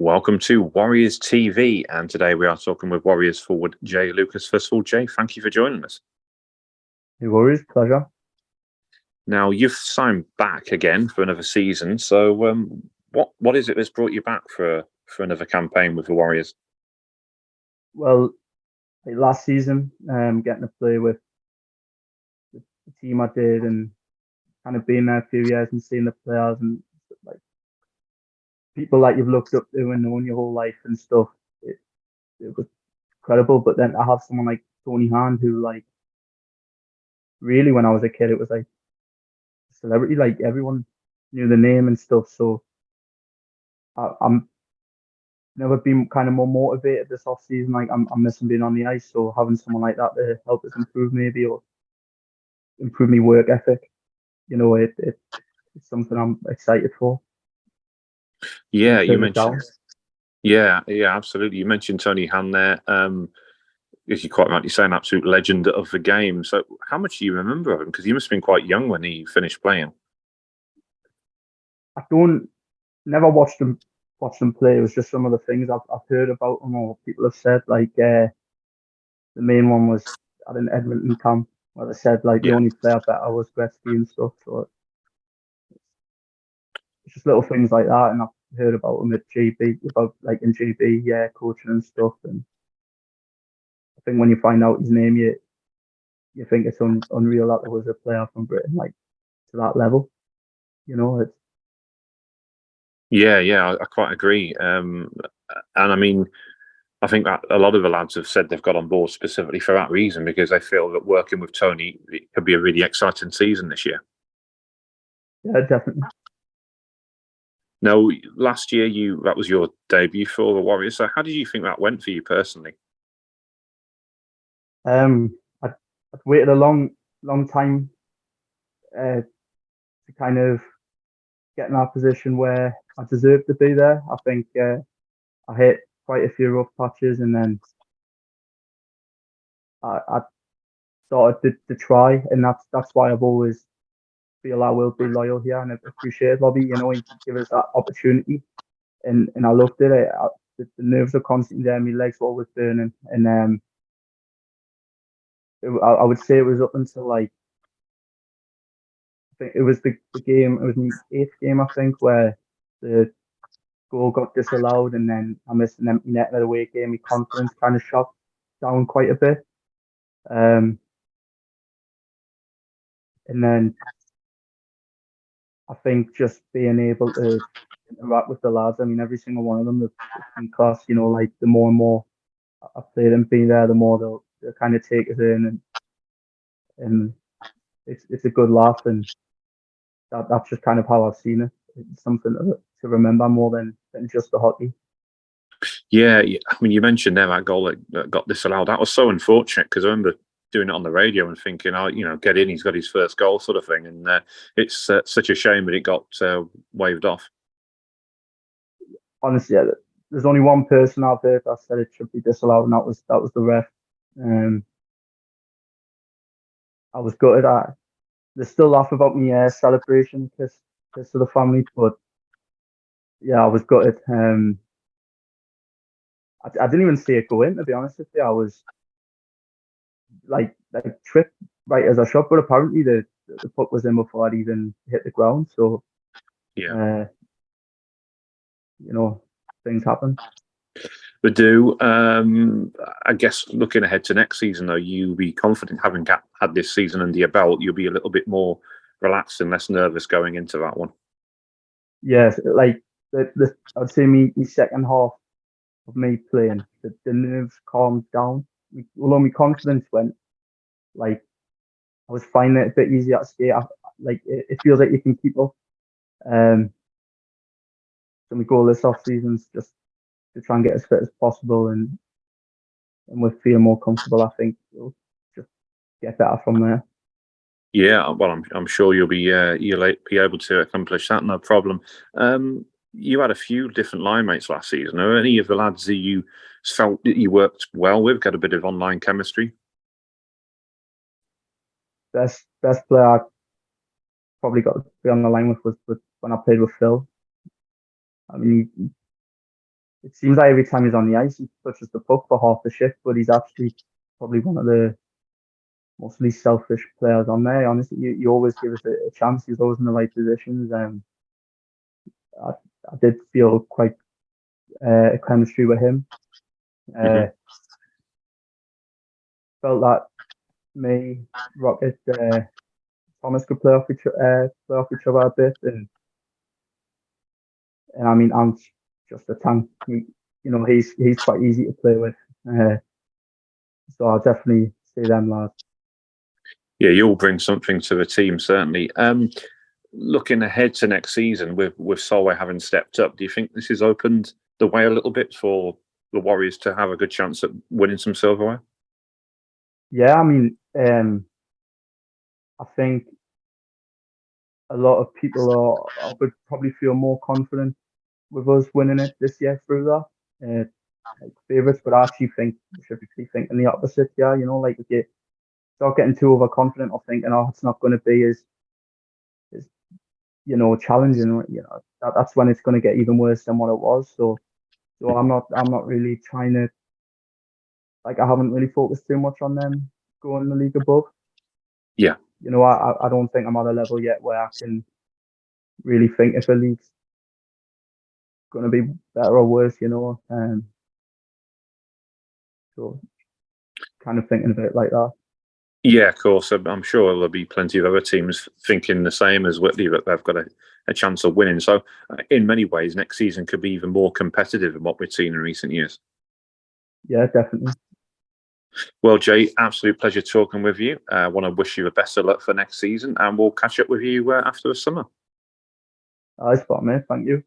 Welcome to Warriors TV, and today we are talking with Warriors forward Jay Lucas. First of all, Jay, thank you for joining us. No worries, pleasure. Now, you've signed back again for another season, so what is it that's brought you back for another campaign with the Warriors? Well, last season, getting to play with the team I did and kind of being there a few years and seeing the players and like people that you've looked up to and known your whole life and stuff, it was incredible. But then I have someone like Tony Hand who really when I was a kid, it was like a celebrity, like everyone knew the name and stuff. So I'm never been kind of more motivated this off season. Like I'm missing being on the ice, so having someone like that to help us improve maybe or improve my work ethic, it's something I'm excited for. Yeah, you Turn it mentioned. down. Yeah, absolutely. You mentioned Tony Han there. As you quite rightly say, an absolute legend of the game. So, how much do you remember of him? Because you must have been quite young when he finished playing. I don't never watched them play. It was just some of the things I've heard about them or people have said. The main one was at an Edmonton camp where they said like the Yeah. only player better was Gretzky and stuff. So it's just little things like that, and I've heard about them at GB about like in GB, yeah, coaching and stuff. And I think when you find out his name, you think it's unreal that there was a player from Britain like to that level. It's Yeah, I quite agree. And I mean, I think that a lot of the lads have said they've got on board specifically for that reason because they feel that working with Tony it could be a really exciting season this year. yeah, definitely. Now, last year that was your debut for the Warriors. So, how did you think that went for you personally? I'd waited a long time to kind of get in that position where I deserved to be there. I think I hit quite a few rough patches, and then I started to try, and that's why I've always feel I will be loyal here and I appreciate Robbie. He give us that opportunity, and I loved it. The nerves are constantly there, my legs were always burning, and I would say it was up until like I think it was the game. It was my eighth game, I think, where the goal got disallowed, and then I missed an empty net in the away game. My confidence kind of shot down quite a bit. Um, and then I think just being able to interact with the lads. I mean, every single one of them have been class. Like the more and more I play them, being there, the more they'll kind of take us in, and it's a good laugh, and that's just kind of how I've seen it. It's something to remember more than just the hockey. Yeah, I mean, you mentioned there that goal that got disallowed. That was so unfortunate because I remember doing it on the radio and thinking, oh, get in, he's got his first goal, sort of thing. And it's such a shame that it got waved off. Honestly, yeah, there's only one person out there that said it should be disallowed, and that was the ref. I was gutted. They still laugh about me celebration, kiss to the family, but yeah, I was gutted. I didn't even see it go in, to be honest with you. I was like tripped right as I shot, but apparently the puck was in before I'd even hit the ground. So Yeah, things happen. we do. I guess looking ahead to next season, though, you'll be confident having had this season under your belt. You'll be a little bit more relaxed and less nervous going into that one. Yes, like I'd say me second half of me playing, the nerves calmed down. Although my confidence went, like I was finding it a bit easier to skate. It feels like you can keep up. So my goal this off season is just to try and get as fit as possible, and with feeling more comfortable, I think we'll just get better from there. Yeah, well, I'm sure you'll be able to accomplish that, no problem. You had a few different line mates last season. Are any of the lads that you felt that you worked well with, got a bit of online chemistry? Best player I probably got to be on the line with was when I played with Phil. I mean, it seems like every time he's on the ice, he touches the puck for half the shift, but he's actually probably one of the mostly selfish players on there. Honestly, you always give us a chance. He's always in the right positions. I, I did feel quite a chemistry with him. Hmm. Felt that me, Rocket, Thomas could play off each other a bit, and I mean, I'm just a tank. He's quite easy to play with. Uh, so I'll definitely say them lads. Yeah, you'll bring something to the team, certainly. Looking ahead to next season, with Solway having stepped up, do you think this has opened the way a little bit for the Warriors to have a good chance at winning some silverware? Yeah, I mean, I think a lot of people would probably feel more confident with us winning it this year through that. Like favourites, but I actually think we should be thinking the opposite. Yeah, like if you start getting too overconfident or thinking, oh, it's not going to be as challenging. That's when it's going to get even worse than what it was. So I'm not really trying to, like, I haven't really focused too much on them going the league above. Yeah. I don't think I'm at a level yet where I can really think if a league's going to be better or worse. So kind of thinking of it like that. Yeah, of course. I'm sure there'll be plenty of other teams thinking the same as Whitley, that they've got a chance of winning. So, in many ways, next season could be even more competitive than what we've seen in recent years. Yeah, definitely. Well, Jay, absolute pleasure talking with you. I want to wish you the best of luck for next season, and we'll catch up with you after the summer. Spot, mate. Thank you.